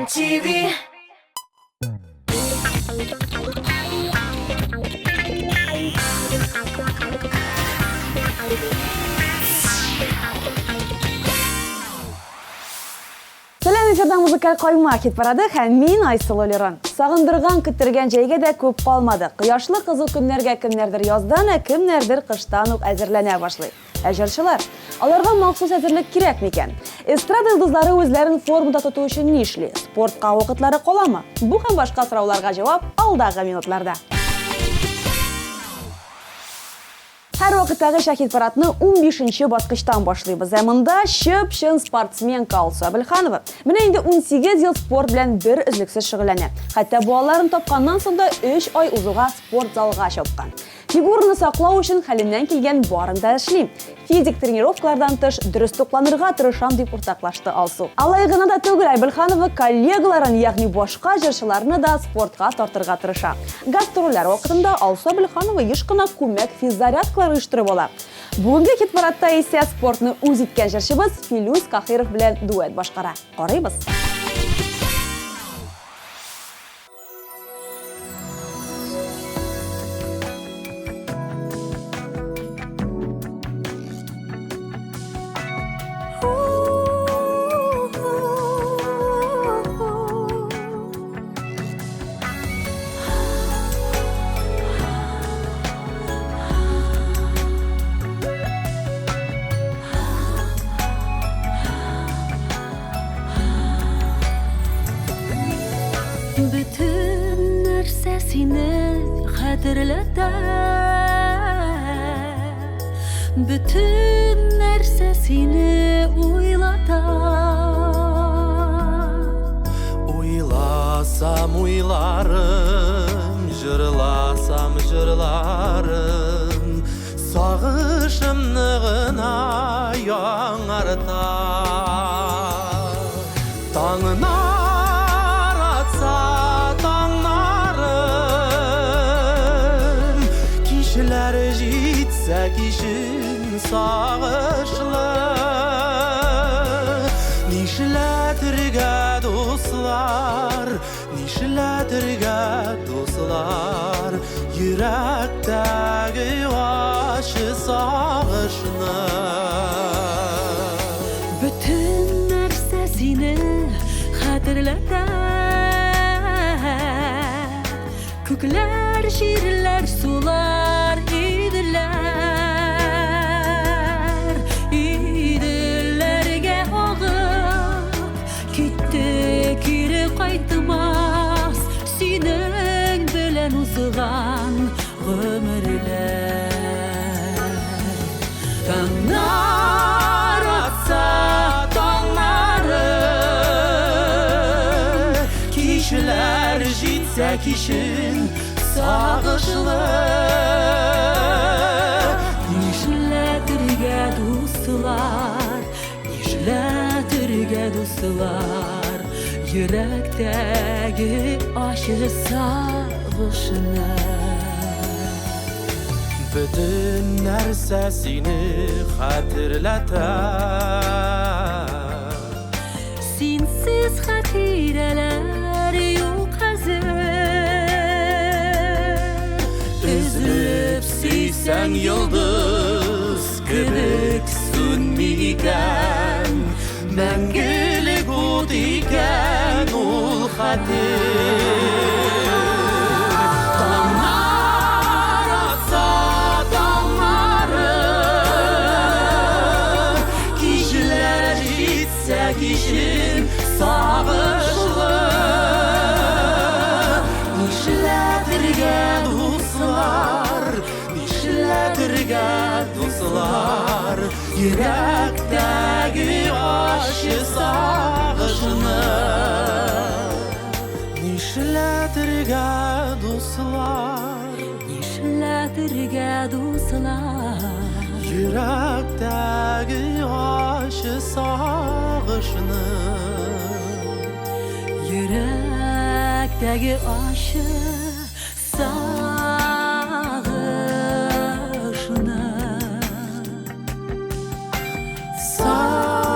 MTV. Сәлем, эфирдан музыкаль койма кет барады һәм мин Айсыл Олеран. Сагындырган, көттергән җәйгә дә күп калмады. Кояшлы кызыл көннәргә кемнәрдер яздан, кемнәрдер кыштан ук әзерләнә башлый. Җырчылар, аларга махсус әзерлек кирәк микән? Эстрада йолдызлары үзләрен формада тоту өчен нишли? Спортка вакытлары каламы? Бу һәм башка сорауларга җавап алдагы минутларда. Һәр вакыттагы шахид парадны 15-нче баскычтан башлыйбыз. Монда чып-чын спортсменка Алсу Әбелханова. Менә инде 18 ел спорт белән бер өзлексез шөгыльләнә. Хәтта балаларын тапканнан соң да 3 ай узуга спорт залга чапкан. Фигураны саклау өчен хәленнән килгән барын да эшлим. Физик тренировкалардан тыш дөрес тукланырга тырышам дип уртаклашты Алсу. Алай гына да түгел, Әбелханова коллегаларын, ягъни башка җырчыларны да спортка тартырга тырыша. Гастрольләр вакытында Алсу Әбелханова еш кына күмәк физзарядкалар оештырып ала. Бүгенге хит парадта исә спортны үз иткән җырчыбыз Филүс Кахиров белән дуэт башкара. Карыйбыз. Bütün нәрсә сине хәтерләтә. Bütün нәрсә сине уйлата. Уйласам уйларым, җырласам җырларым, сагышымны гына яңарта. Таңнар атса таңнарым, кичләр җитсә кишин сагышлы. Нишләтергә дуслар, нишләтергә дуслар, йөрәктәге ачы сагышны. Bütün нәрсә сине хәтерләтә. Күкләр, җирләр, сулар иделәр. Иделләргә агып китте, кире кайтмас. Синең белән узган гомерләр. Таңнар атса таңнары, кичләр җитсә кишин сагышлы. Нишләтергә дуслар, нишләтергә дуслар, йөрәктәге ачы сагышны. Bütün нәрсә сине хәтерләтә. Синсез хатирәләр юк хәзер. Үзлеп сөйсәң йолдыз кебек сүнми икән, мәңгелек ут икән ул хәтер. Таңнар атса таңнары, кичләр җитсә кишин сагышлы. Нишләтергә дуслар, нишләтергә дуслар, йөрәктәге ачы сагышны. Нишләтергә дуслар, Нишләтергә дуслар, йөрәктәге ачы сагышны. йөрәктәге ачы сагышны. Сагышны.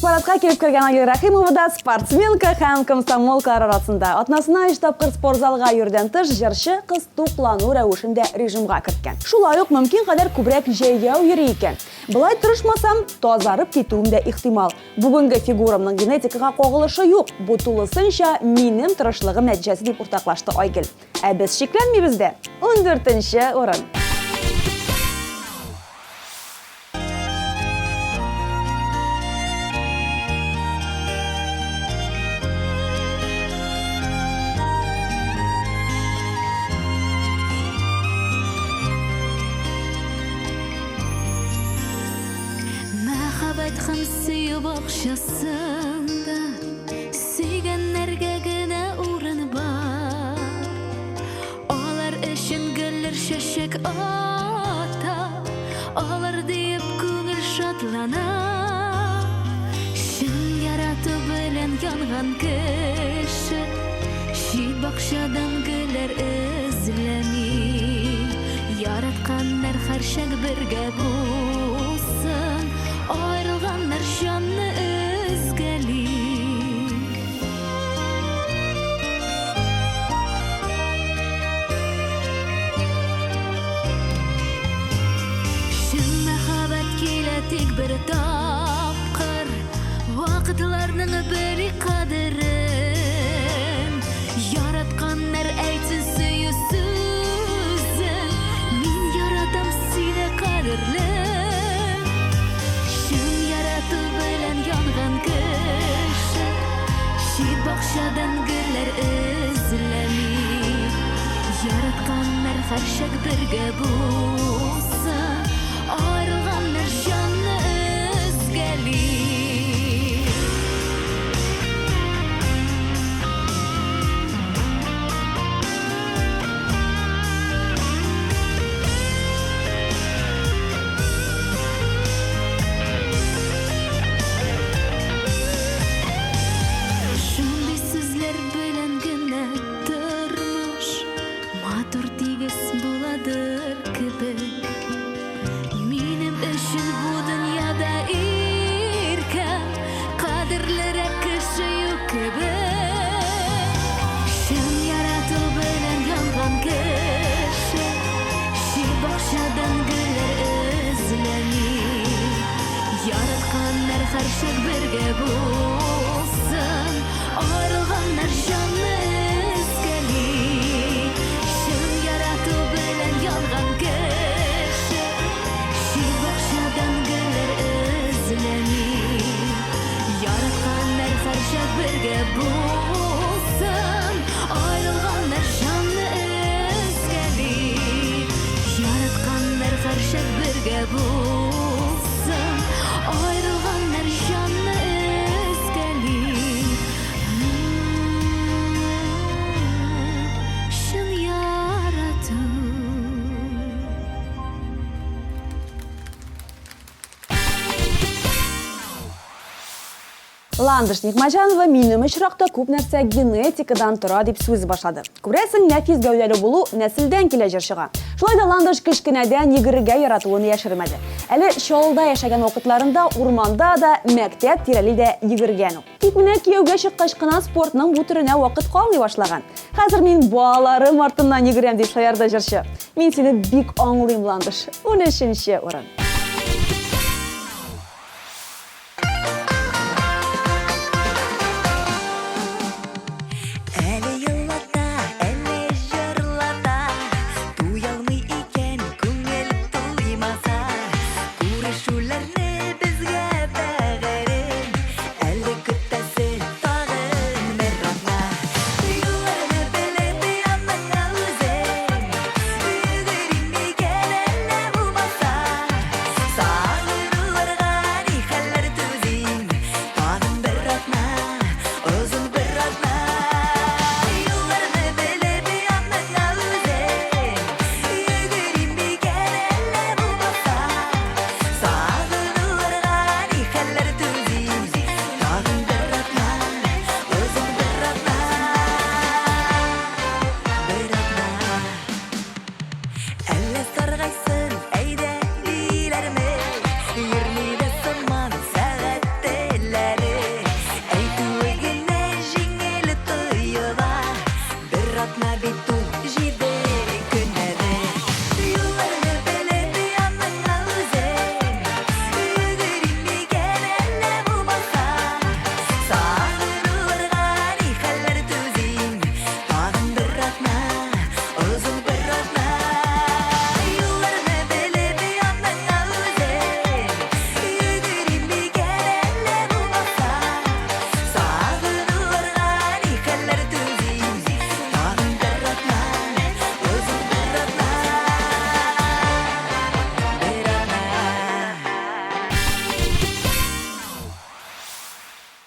парадқа келіп келген Айгүл Рахимова да спортсменка һәм комсомолкалар арасында. Атнасына 3 тапкыр спорт залга йөрдән тыш җырчы кыз туклану рәвешендә режимга керткән. Шулай ук мөмкин кадәр күбрәк җәйгә йөри икән. Былай тырышмасам, тазарып китүем дә ихтимал. Бүгенге фигурамның генетикага кагылышы юк. Бу тулысынча минем тырышлыгым нәтиҗәсе дип уртаклашты Айгөл. Ә без шикләнмибез дә. 14нче урын. Мәхәббәт һәм сөю бакчасында сөйгәннәргә генә урын бар. Алар өчен гөлләр чәчәк ата, алар диеп күңел шатлана. Шын ярату белән янган кеше чит бакчадан гөлләр эзләми. Яратканнар һәрчак бергә булсын, ayrılganlar canını özgeli. Şun mehabbet kile tek bir tapkır, vakıtlarının beri kaderin. Yaratkanlar aytsin suyu sözün, min yaratam sine kaderli. Bakşadan güller özlemi. Yaratkanlar harşak birge bulsun, ayrılganlar canlı özgeli. Karşık birge bulsun, ayrılganlar canlı özgeli. Şun yaratı bilen yalgan kişi, şi bakşadan güller özlemi. Yaratkanlar karşık birge bulsun, ayrılganlar canlı özgeli. Yaratkanlar karşık birge bulsun, ayrılganlar canlı özgeli. Şun yaratı. Ландыш Никмажанова минем очракта күп нәрсә генетикадан тора дип сүз башлады. Күрәсең, нәфис гәүдәле булу нәселдән килә җырчыга. Шулай да Ландыш кечкенәдән йөгерергә яратуын яшермәде. Әле Чаллыда яшәгән вакытларында урманда да, мәктәп тирәлидә йөгергән ул. Тик менә кияүгә чыккач кына спортның бу төренә вакыт калмый башлаган. Хәзер мин балаларым артыннан йөгерәм дип шаярды җырчы. Мин сине бик аңлыйм, Ландыш. 13нче урын.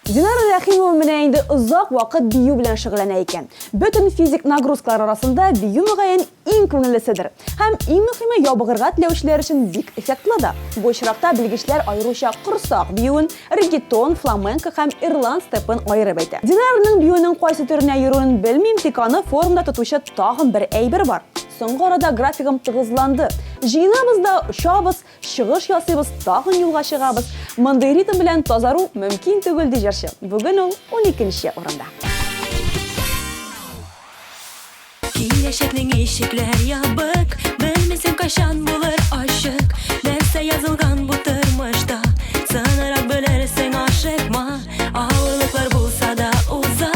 Динара Рәхимова менә инде озак вакыт бию белән шөгыльләнә икән. Бөтен физик нагрузкалар арасында бию мөгаен иң күңеллеседер. Һәм иң мөһиме ябыгырга теләүчеләр өчен бик эффектлы да. Бу очракта белгечләр аеруча корсак биюен, регетон, фламенко һәм ирланд степын аерып әйтә. Динараның биюнең кайсы төренә йөрүен белмим, тик аны форумда тотучы тагын бер әйбер бар. Соңгы арада графигым тыгызланды. Җыенабыз да очабыз, чыгыш ясыйбыз, тагын юлга чыгабыз. Мондый ритм белән тазару мөмкин түгел ди җырчы. Бүген ул 12нче урында. Киләчәкнең ишекләр ябык, белмисең кайчан булыр ачык. Нәрсә язылган бу тормышта, санарак белерсең ашыкма. Авырлыклар булса да уза,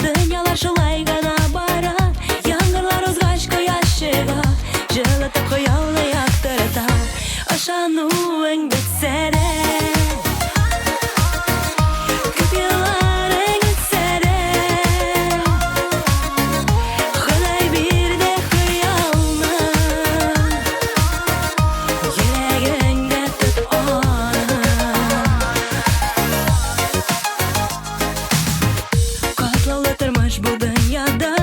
дөньялар шулай гына бара. Яңгырлар узгач кояш чыга, җылытып хыялны яктырта. Ышануың бетсә дә, күп елларың үтсә дә, Ходай бирде хыялны, йөрәгеңдә тот аны. Катлаулы тормыш бу дөньяда,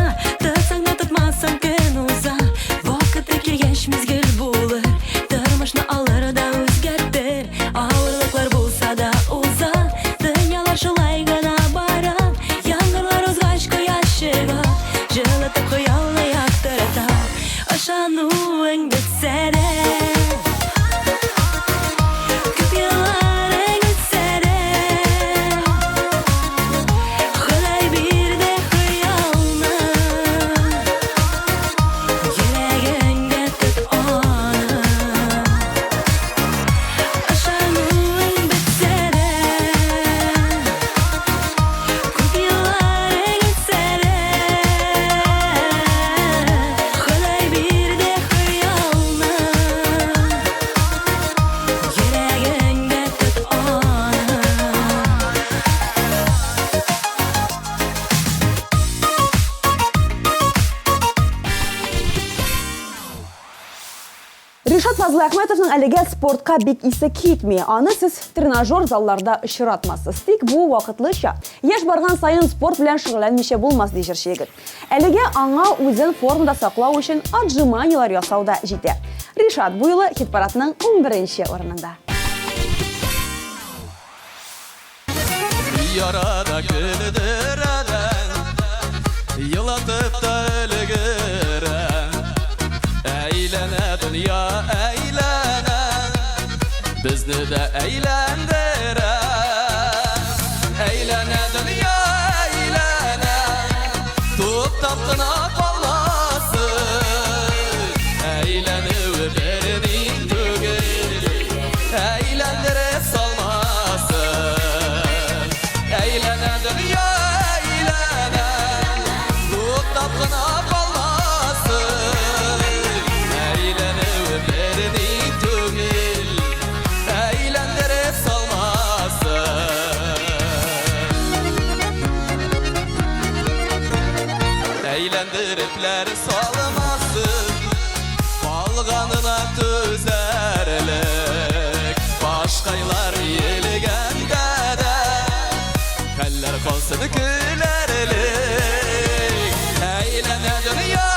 тотсаң да тотмасаң көн уза. Вакыты килгәч мизгел булыр, тормышны алыр да үзгәртер. Авырлыклар булса да уза, дөньялар шулай гына бара. Яңгырлар узгач кояш чыга, җылытып хыялны яктырта. Ышануың бетсә дә, күп елларың үтсә дә, Ходай бирде хыялны, йөрәгеңдә тот аны. Ышануың бетсә дә, күп елларың үтсә дә, Ходай бирде хыялны, йөрәгеңдә тот аны. Ришат Фазыл Әхмәтовның әлегә спортка бик исе китми. Аны сез тренажер залларда очратмассыз. Тик бу вакытлыча. Яшь барган сайын спорт белән шөгыльләнмичә булмас ди җырчы егет. Әлегә аңа үзен формада саклау өчен отжиманиялар ясау да җитә. Ришат бу юлы хит-парадның 11нче урынында. Yarada güldüren, yılatıp da ölgüren. Eğlene dünya eğlene, bizni de eğlendiren. Eğlene dünya eğlene, tut taptına kalmasın. Eğlenip birinin tügül, eğlendirip salmasın. Eğlene dünya eğlene, tut taptına kalmasın. Eğlenip birinin tügül, eğlendirip salmasın. Eğlendiripler salmasın, balganına tüzerlik. Başkaylar yelgende de, keller kalsın gülerlik. Eğlene dünya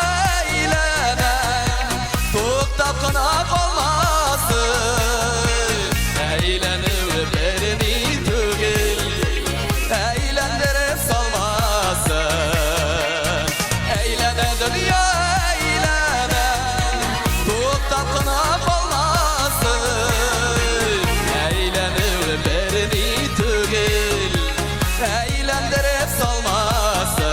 eğlene, tut tapkına kalmasın. Eğlenip birini tügül, eğlendirip salmasın. Eğlene dünya eğlene, tut tapkına kalmasın. Eğlenip birini tügül, eğlendirip salmasın.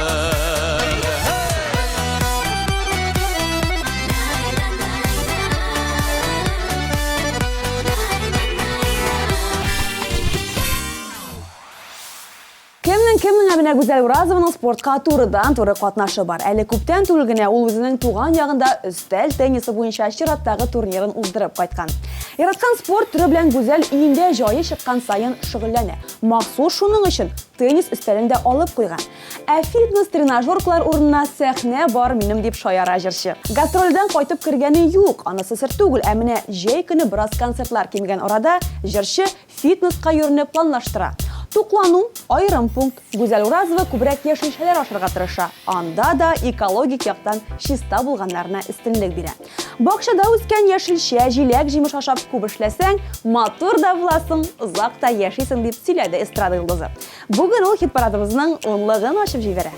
Кемнең менә Гүзәл Уразованың спортка турыдан-туры катнашы бар. Әле күптән түгел генә ул үзенең туган ягында өстәл теннисы буенча чираттагы турнирын уздырып кайткан. Яраткан спорт түре белән Гүзәл өендә җае чыккан сайын шөгыльләнә. Махсус шуның өчен теннис өстәлен дә алып куйган. Ә фитнес-тренажерклар урынына сәхнә бар минем дип шаяра җырчы. Гастрольдән кайтып кергәне юк, анысы сер түгел, ә менә җәй көне бераз концертлар килгән арада җырчы фитнеска йөрүне планлаштыра. Туклану, айрым пункт. Гүзәл Уразова күбрәк яшелчәләр ашарга тырыша. Анда да экологик яктан чиста булганнарына өстенлек бирә. Бакчада үскән яшелчә, җиләк, җимеш ашап күп эшләсәң, матур да буласың, озак та яшисең дип сөйләде эстрада йолдызы. Бүген ул хит-парадыбызның онлыгын ачып җибәрә.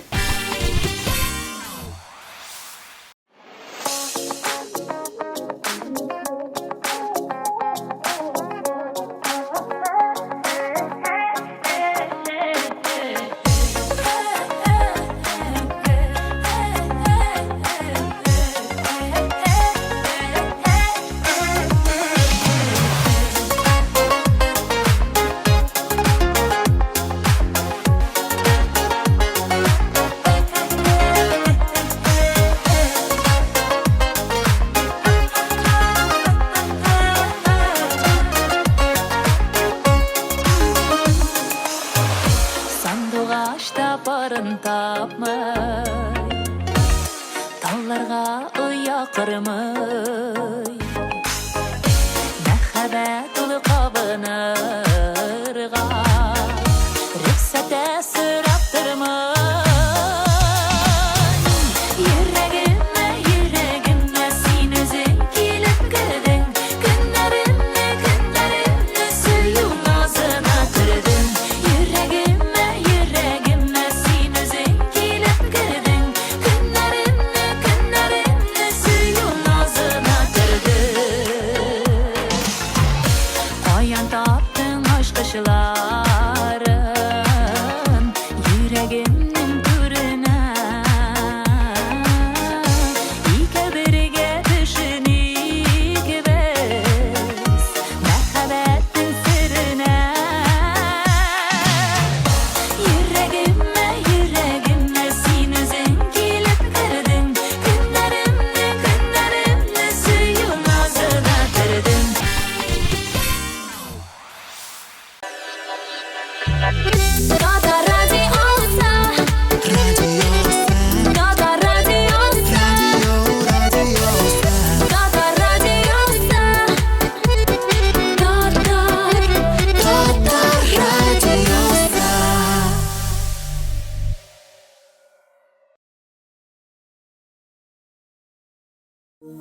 Barın tapmay, tallarga uya kırmay, mehabet ulu kabınırga, rüksete sıraptırmay. Yüreğime, yüreğime sin özün kilip girdin, günlerimle, günlerimle suyun ağzına kırdın. Yüreğime, yüreğime sin özün kilip girdin, günlerimle, günlerimle suyun ağzına kırdın. Koyan taptın aşk aşıların, yüreğimnin türüne. İki birge düşünük biz, mehabetin sırrına. Yüreğime, yüreğime sin özün kilip girdin, günlerimle, günlerimle suyun ağzına kırdın. Gada radyosa, Gada radyosa, Gada radyosa, Gada radyosa.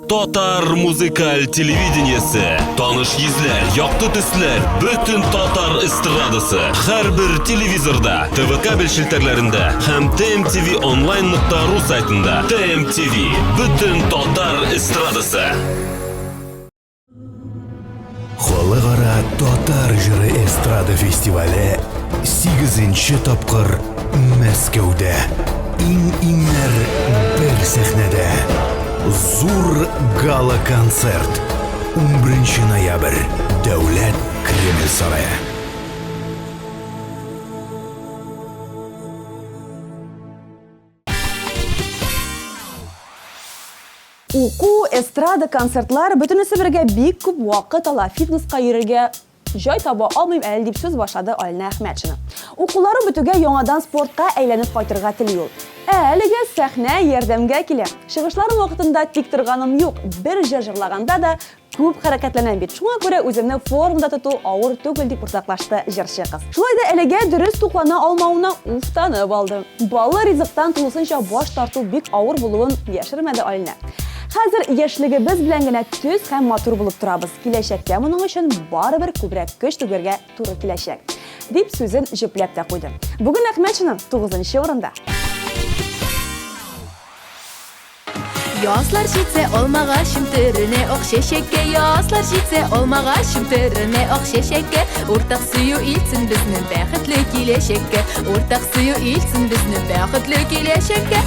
Татар музыкаль телевидениесе. Таныш йөзләр, якты төсләр, бөтен татар эстрадасы. Һәрбер телевизорда, ТВ кабель шелтәрләрендә һәм TMTV online.ru сайтында. TMTV, бөтен татар эстрадасы. Халыкара татар җыры эстрада фестивале 8-нче тапкыр Мәскәүдә. Иң-иңнәр бер сәхнәдә. Зур гала-концерт. 11 ноябрь. Дәүләт Кремль сарае. Уку, эстрада, концертлар бөтенесе бергә бик күп вакыт ала. Фитнеска йөрергә җай таба алмыйм әле дип сүз башлады Алина Әхмәтшина. Укулары бетүгә яңадан спортка әйләнеп кайтырга тели ул. Әлегә сәхнә ярдәмгә килә. Чыгышларым вакытында тик торганым юк. Бер җырлаганда да күп хәрәкәтләнәм бит. Шуңа күрә үземне формада тоту авыр түгел дип уртаклашты җырчы кыз. Шулай да әлегә дөрес туклана алмауына уфтанып алды. Балы ризыктан тулысынча баш тарту бик авыр булуын яшермәде Алина. Хәзер яшьлегебез белән генә төз һәм матур булып торабыз. Киләчәктә моның өчен барыбер күбрәк көч түгәргә туры киләчәк. Дип сүзен җөпләп тә куйды. Бүген Әхмәтшина 9-нчы урында. Yazlar jitse olmağaşım törüne ok şeşekke. Yazlar jitse olmağaşım törüne ok şeşekke. Ortak suyu ilsin bizning bäxtli kelajakka. Ortak suyu ilsin bizning bäxtli kelajakka.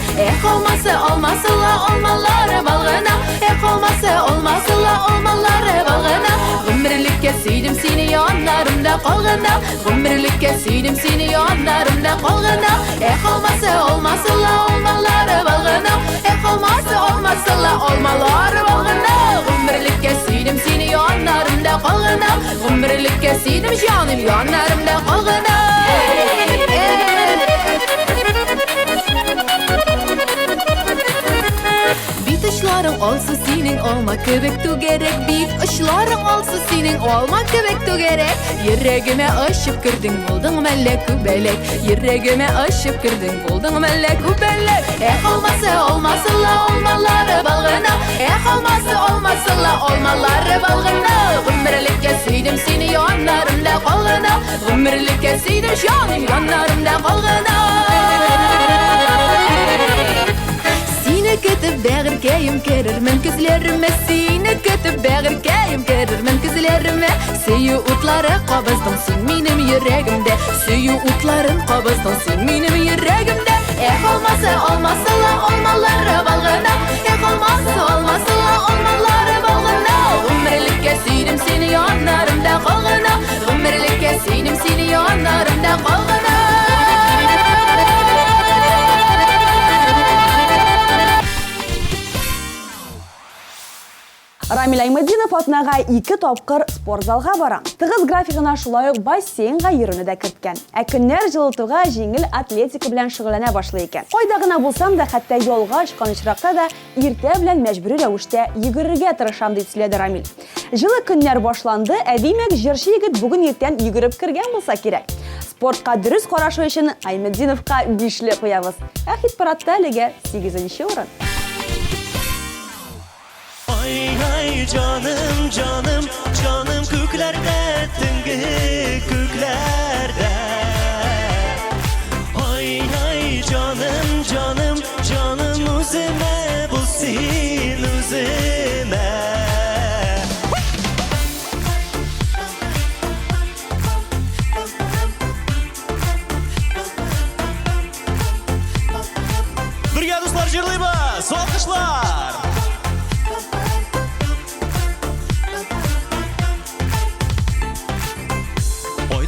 Olmasa olmasıla olmalari balg'ana. Olmasa olmasıla olmalari balg'ana. G'umrlikka suydim seni yonlarimda qolg'ana. G'umrlikka suydim seni yonlarimda qolg'ana. Olmasa olmasıla olmalari balg'ana. Olmasa olmasıla olmalari balg'ana. G'umrlikka suydim seni yonlarimda qolg'ana. G'umrlikka suydim jonim yonlarimda qolg'ana. Bitişlerin olsa senin alma köbektu gerek. Büyük ışlarım alsa senin alma köbektu gerek. Yüreğime aşıp girdin buldun mellek belek. Yüreğime aşıp girdin buldun mellek belek. Olmasa olmasın la olmaları balgına. Olmasa olmasın la olmaları balgına. Ömürlükçe süydüm seni yanlarımda kalgına. Ömürlükçe süydüm şanım yanlarımda kalgına. Seni kötüp bağırkayım kerirmen gözlerime. Seni kötüp bağırkayım kerirmen gözlerime. Süyü utları kabızdın sen benim yüreğimde. Süyü utların kabızdın sen benim yüreğimde. Olmasa olmasa la olmaları balgına. Olmasa olmasa la olmaları balgına. Ömürlükçe süydüm seni yanlarımda kalgına. Ömürlükçe süydüm seni yanlarımda kalgına. Рамил Аймадинов атнага 2 тапкыр спортзалга бара. Тыгыз графигына шулай ук бассейнга йөрүне дә керткен. Ә көннәр җылытуга җиңел атлетика белән шөгыльләнә башлый икән. Кайда гына булсам да, хәтта ялга чыккан очракта да иртә белән мәҗбүри рәвештә йөгерергә тырышам дип сөйләде Рамил. Җылы көннәр башланды, ә димәк җырчы егет бүген иртән йөгереп кергән булса кирәк. Спортка дөрес карашу өчен Аймадиновка 5 куябыз. Ә хит-парадта әлегә 8-нче урын. Ay ay canım canım canım köklerde tıngı köklerde. Ay ay canım canım canım üzüme bu sin üzüme. Birge dostlar jırlaymiz, alkışlar.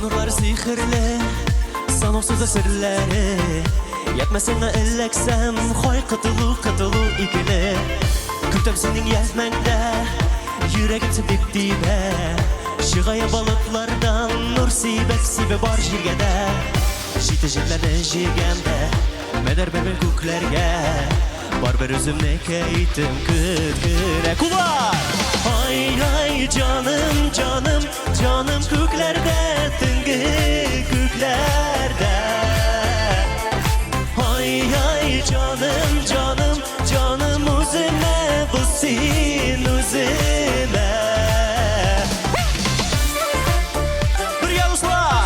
Nurlar sihirli, sanoqsuz sirleri. Yetmesine elleksem, koy katılı ikili. Kütüm senin yazmende, yüreğim sebep dibe. Şıgaya balıklardan nur sibe bar jirgede. Şite jitlerde jigemde, meder bebel kuklerge. Var bir üzümne keytim kütküre kuvar. Ay ay canım canım canım köklerde tıngı köklerde. Ay ay canım canım canım üzüme bu sin üzüme. Bir yavuzlar.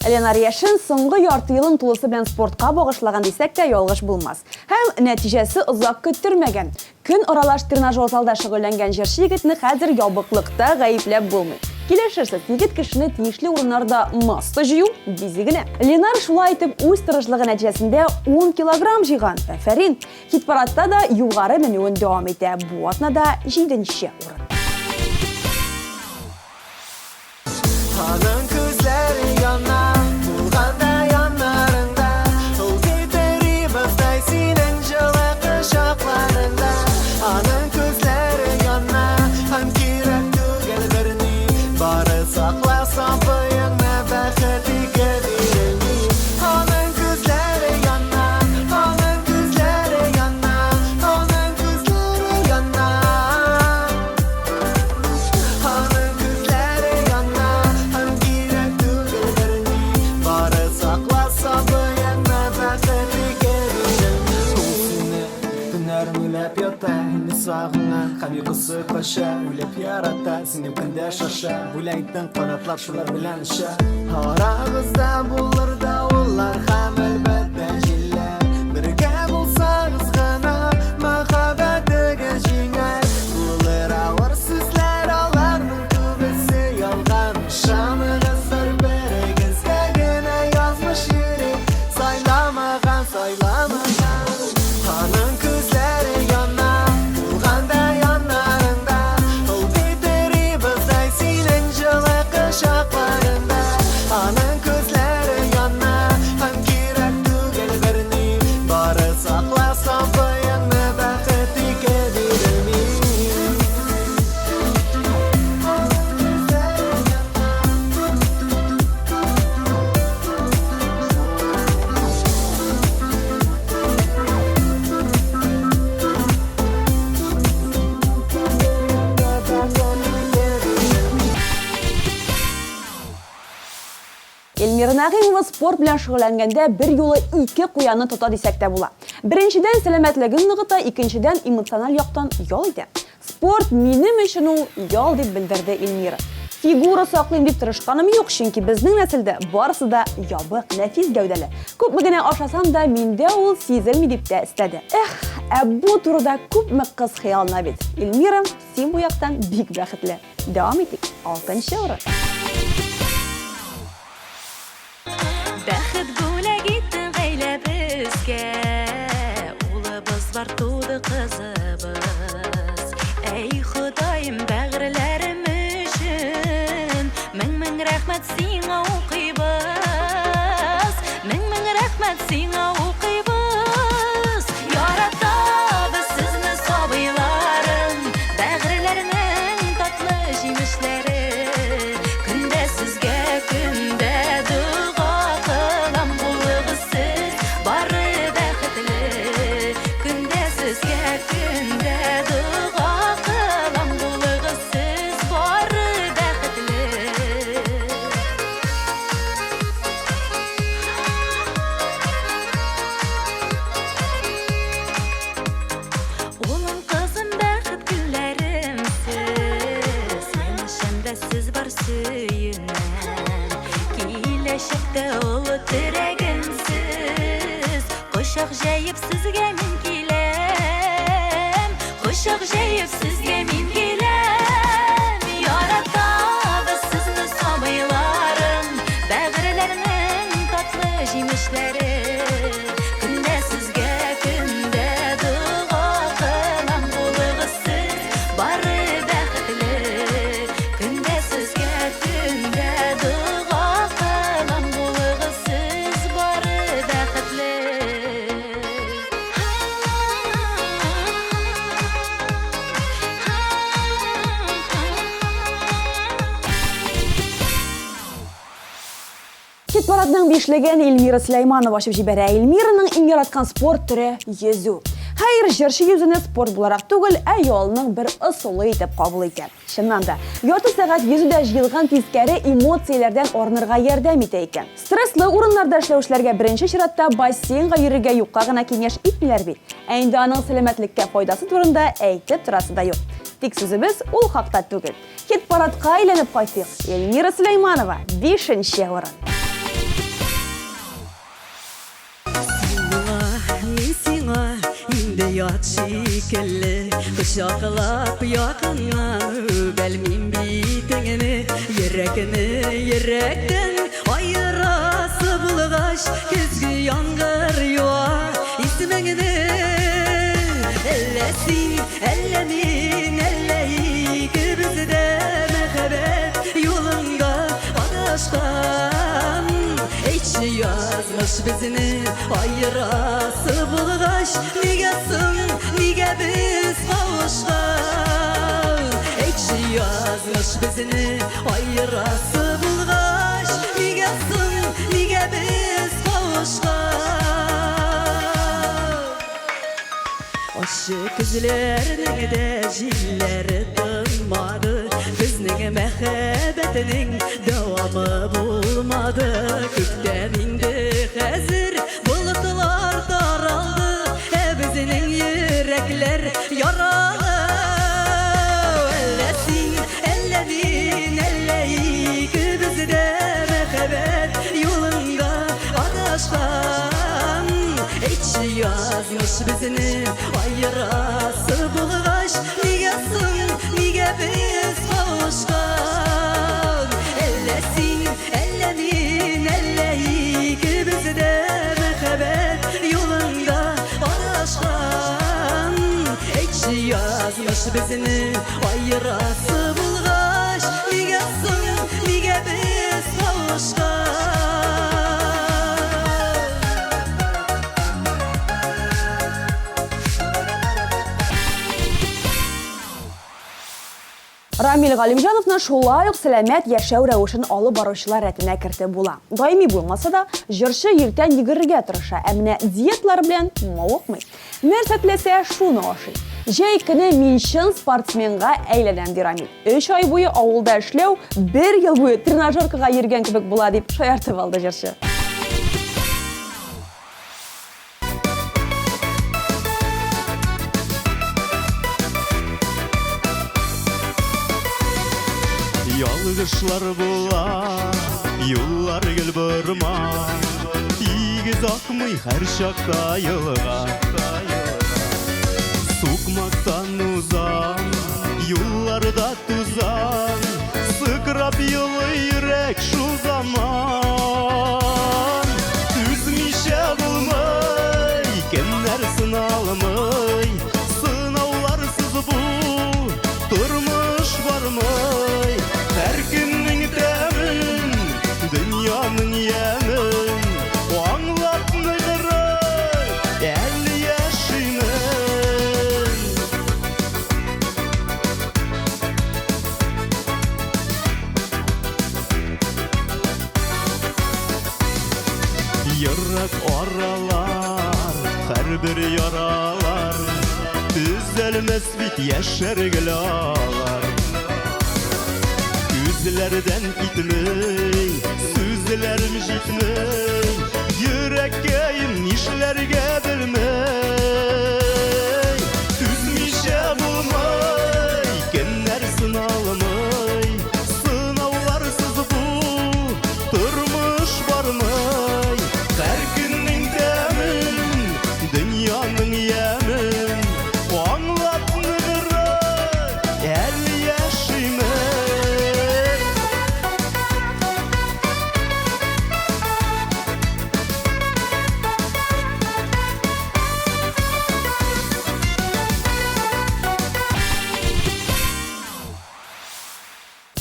Ленар Яшин соңгы ярты елын тулысы белән спортка багышлаган дисәк тә ялгыш булмас. Һәм нәтиҗәсе озак көттермәгән. Көн аралаш тренажер залда шөгыльләнгән җырчы егетне хәзер ябыклыкта гаепләп булмый. Килешерсез, егет кешене тиешле урыннарда масса җыю бизи генә. Ленар шулай итеп үз тырышлыгы нәтиҗәсендә 10 килограмм җыйган. Афәрин. Хит-парадта да югары менүен дәвам итә. Бу атнада 7-нче урын. Anan közleri yanar, bulganda yanlarında. Ol gideri bastay sinin жылы kışaklarında. Anan közleri yanar, hem kirek tügel birni. Barı sakla sapıyınma bəxti gedirini. Anan közleri yanar, anan közleri yanar, anan közleri yanar. Anan közleri yanar. Sağına kamyukusu koşa Ulep yarata Sinem kende şaşa Bulaytın kanatlar şular bilen işe Arağızda bulur da onlar Ham elbette jiller Birge bulsanız gana Mahabeti geçiner Bulur ağır sizler Ağlarının tübesi yalgan Şanı gızdır beregizde Gene yazmış yeri Saylamagan saylamagan Hanın közleri yanar Bulganda yanlarında Ol gideri bizday Эльмира Нағимова спорт белән шөгыльләнгәндә бер юлы 2 куянны тота дисәк тә була. Беренчедән сәламәтлеген ныгыта, икенчедән эмоциональ яктан ял итә. Спорт минем өчен ул ял дип белдерде Эльмира. Фигура саклыйм дип тырышканым юк, чөнки безнең нәселдә барысы да ябык, нәфис гәүдәле. Күпме генә ашасам да миндә ул сизелми дип тә истәде. Бу турыда күпме кыз хыялына бит. Эльмира, син бу яктан бик бәхетле. Дәвам итик. 6-нчы урын. Бәхет бүләк иттең гаиләбезгә, улыбыз бар туды кызыбыз. Әй Ходаем, бәгырьләрем өчен мең рәхмәт сиңа укыйбыз. Мең рәхмәт сиңа укыйбыз. Яратабыз сезне сабыйларым, бәгырьләрнең татлы җимешләре. Көндә сезгә көндә дуга кылам, булыгыз сез бары бәхетле. Көндә сезгә көндә дуга кылам, булыгыз сез бары бәхетле. Улым, кызым, бәхет гөлләремсез, мен эчемдә сез бар сөенәм. Киләчәктә олы терәгемсез, кочак җәеп сезгә мин киләм. Кочак җәеп сезгә мин киләм. Яратабыз сезне сабыйларым, бәгырьләрнең татлы җимешләре. Көндә сезгә көндә дуга кылам, булыгыз сез бары бәхетле. Көндә сезгә көндә дуга кылам, булыгыз сез бары бәхетле. Хит парадның бишлеген Эльмира Сулейманова ачып җибәрә. Эльмираның иң яраткан спорт түрі йөзү. Хәер, җырчы йөзүне спорт буларак түгел, аялның бер ысулы итеп кабул итә. Чыннан да, ярты сәгать йөзүдә җыелган тискәре эмоцияләрдән арынырга ярдәм итә икән. Стресслы урыннарда эшләүчеләргә беренче чиратта бассейнга йөрергә юкка гына киңәш итмиләр бит. Инде аның сәламәтлеккә файдасы турында әйтеп торасы да юк. Тик сүзебез ул хакта түгел. Хит парадка әйләнеп кайтыйк. Эльмира Сулейманова 5-нче урын. Сиңа инде ят шикелле, кочаклап якыннан белмим битеңне. Йөрәктән айырасы булгач, көзге яңгыр юа исмеңне. Әллә син, әллә мин, әллә икебез дә мәхәббәт юлында адашкан. Әйтче, язмыш безне айырасы булгач, нигә соң, нигә без кавышкан? Әйтче, язмыш безне айырасы булгач, нигә соң, нигә без кавышкан? Ачы күзләрнең дә җилләре тынмады, безнең мәхәббәтнең дәвамы булмады. Күктән инде хәзер болытлар таралды, безнең йөрәкләр яралы. Әллә син, әллә мин, әллә икебез дә мәхәббәт юлында адашкан. Әйтче, язмыш безне айырасы булгач, нигә соң, нигә без кавышкан? Әллә син, әллә мин, әллә икебез дә мәхәббәт юлында адашкан. Әйтче, язмыш безне айырасы булгач, нигә соң, нигә без кавышкан? Рамил Галимҗановны шулай ук сәламәт яшәү рәвешен алып баручылар рәтенә кертеп була. Даими булмаса да, җырчы иртән йөгерергә тырыша, ә менә диетлар белән мавыкмый. Нәрсә теләсә, шуны ашый. Жай көне мин шын спортсменға әйләнәм дир Рамил. 3 ай буе авылда эшләү, 1 ел буе тренажеркага йөргән кебек була дип шаяртып алды җырчы. Ялгышлар була, юллар гел бұрма, тигез акмый һәр чакта йылга. Сукмактан узам, юлларда тузам, сыкрап йылы йөрәк шул заман. Түзмичә булмый, кемнәр сыналмый, сынауларсыз бу тормыш бармый. Һәр көннең тәмен, дөньяның ямен, аңлап ныгырый, әле яшимен. Йөрәк аралар, һәрбер яралар, төзәлмәс бит яшәргәләр. Күзләрдән китмей, сүзләрем җитмей, йөрәккәем нишләргә белмәй. Түзмичә булмый, кемнәр сыналмый, сынауларсыз бу тормыш бармый. Һәр көннең тәмен, дөньяның ямен, аңлап ныгырый, әле яшимен.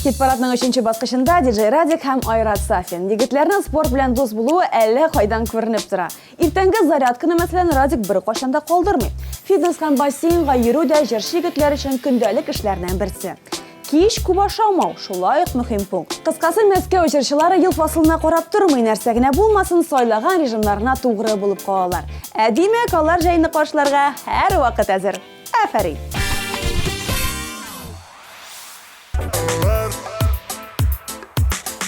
Хит парадның 3-нче баскычында диджей Радик һәм Айрат Сафин. Егетләрнең спорт белән дус булуы әллә кайдан күренеп тора. Иртәнге зарядканы мәсәлән Радик бер кайчан да калдырмый. Фитнес һәм бассейнга йөрү дә җырчы егетләр өчен көндәлек эшләрнең берсе. Кич күп ашамау шулай ук мөһим пункт. Кыскасы Мәскәү җырчылары ел фасылына карап тормый, нәрсә генә булмасын сайлаган режимнарына тугры булып калалар. Димәк, алар җәйне каршыларга һәр вакыт әзер. Афәрин.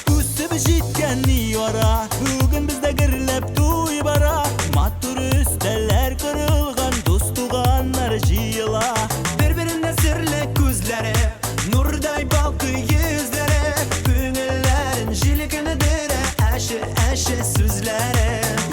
Үсеп җиткән яра, бүген бездә гөрләп туй бара. Матур өстәлләр корылган, дус туганнар җыела. Бер-беренә серле күзләре, нурдай балкый йөзләре, күңелләрен җилкенедерә, әше сүзләре.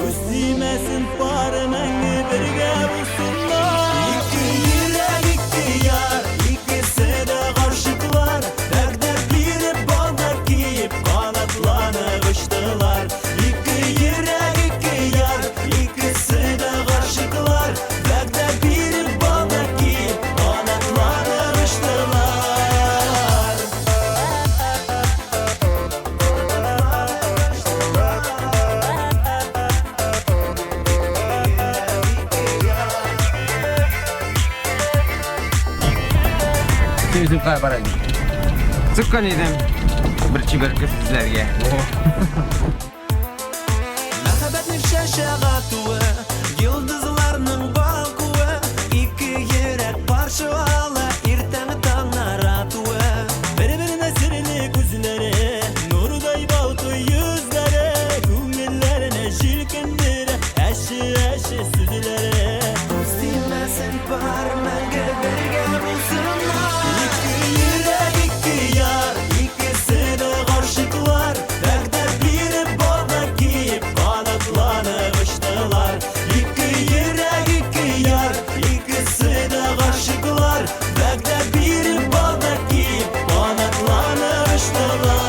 Үсимәсен пары мәңге бергә булсыннар. Ике йөрәк, ике яр, икесе дә гашыклар. Вәгъдә биреп балдар киеп, канатланып очтылар. Ике йөрәк, ике яр, икесе дә гашыклар. Вәгъдә биреп балдар киеп, канатланып очтылар. Сөзім қай барады. Сұққан едім бір чиберкі сізлерге. Мәхәббәтнең шәшәгә туы, йолдызларның балкуы, ике йөрәк парчалана, иртәнге таңнар атуы. Бер-беренә серле күзләре, нурдай балкый йөзләре, күңелләренә җилкендерә, әше сүзләре. Үстимәсен бар мәңге бергә булсыннар. Ике йөрәк, ике яр, икесе дә гашыклар. Вәгъдә биреп балдар киеп, канатланып очтылар. Ике йөрәк, ике яр, икесе дә гашыклар. Вәгъдә биреп балдар киеп, канатланып очтылар.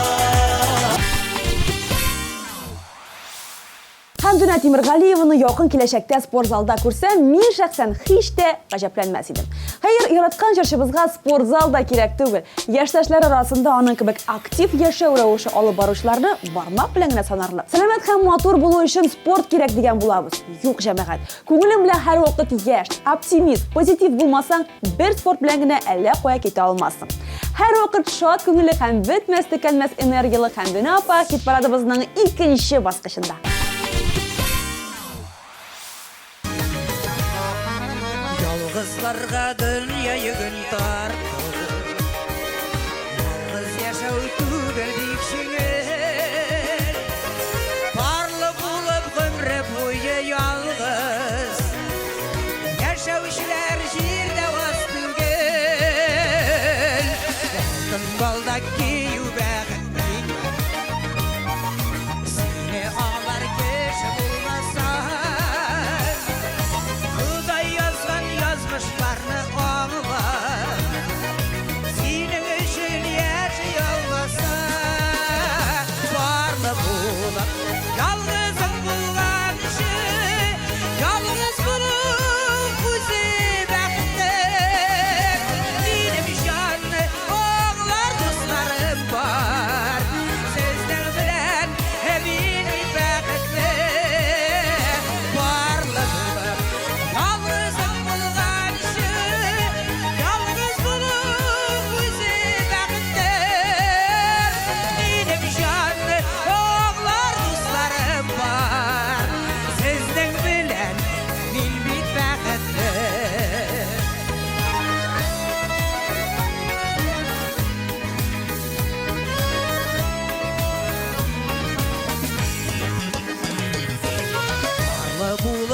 Хәмдүнә Тимергалиеваны якын киләчәктә спортзалда күрсәм, мин шәхсән һич тә гаҗәпләнмәс идем. Хәер, яраткан җырчыбызга спортзалда кирәк түгел. Яшьтәшләр арасында аның кебек актив яшәү рәвеше алып баручыларны бармак белән генә санарлык. Сәламәт һәм матур булу өчен спорт кирәк дигән булабыз. Юк, җәмәгать. Күңелем белән һәр вакыт яшь, оптимист, позитив булмасаң, бер спорт белән генә әллә кая китә алмассың. Һәр вакыт шат күңелле һәм бетмәс-төкәнмәс энергиялы Хәмдүнә апа хит парадыбызның 2-нче баскычында. Ялгызларга дөнья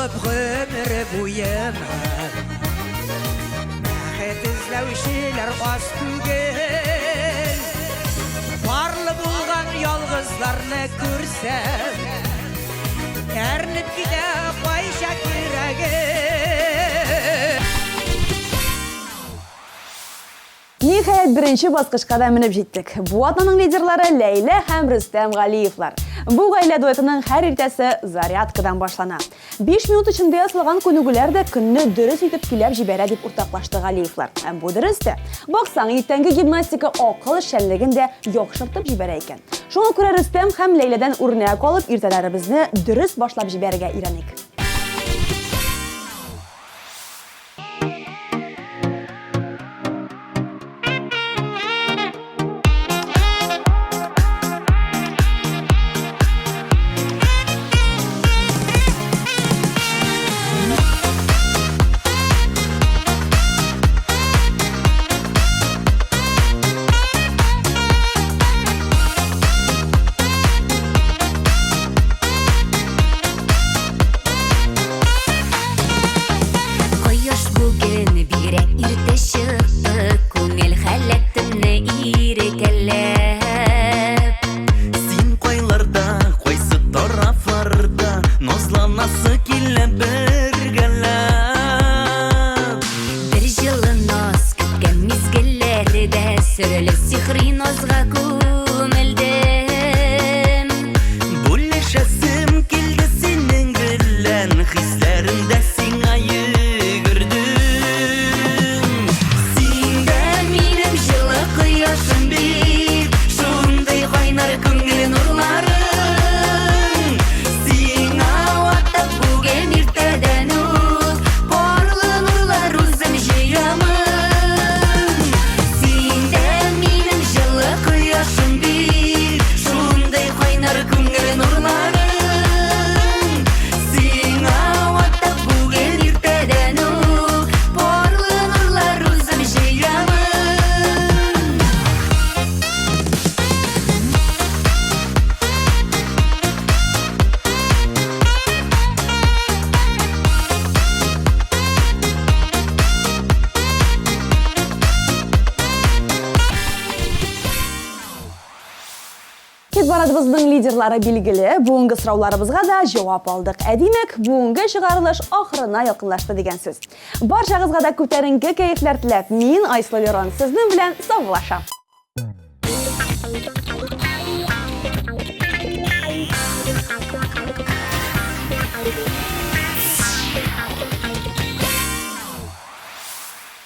болып ғөмір бойыма бақыт іздеушілер аз түгел барлы болған ялғызларны көрсем әрніп кете қойша керегі Ниһаят бірінші басқышқа да мініп жеттік. Бұ атаның лидерлары Ләйлә һәм Рүстәм Ғалиевлар. Бұ ғаилә дуэтінің һәр ертесі зарядкадан башлана. 5 минут ішінде асылған көнігілер де күнні дұрыс етіп келіп жібәрә деп ұртақлашты Ғалиевлар. Бұ дұрысты. Бақсаң, еттенгі гимнастика ақыл шәллігін де яқшыртып жібәрә екен. Шоңа күрә Рүстәм һәм Ләйләдән үрнәк алып, ертеләребезне дұрыс башлап жібәргә иранек. Барадыбыздың лидерлары белгілі, бүгінгі сұрауларымызға да жауап алдық. Әдемек, бүгінгі шығарылыш ақырына якынлашты деген сөз. Баршаңызға да көтеріңкі кәйфләр тіләп, мен Айслы Лерон сіздің білән саулашам.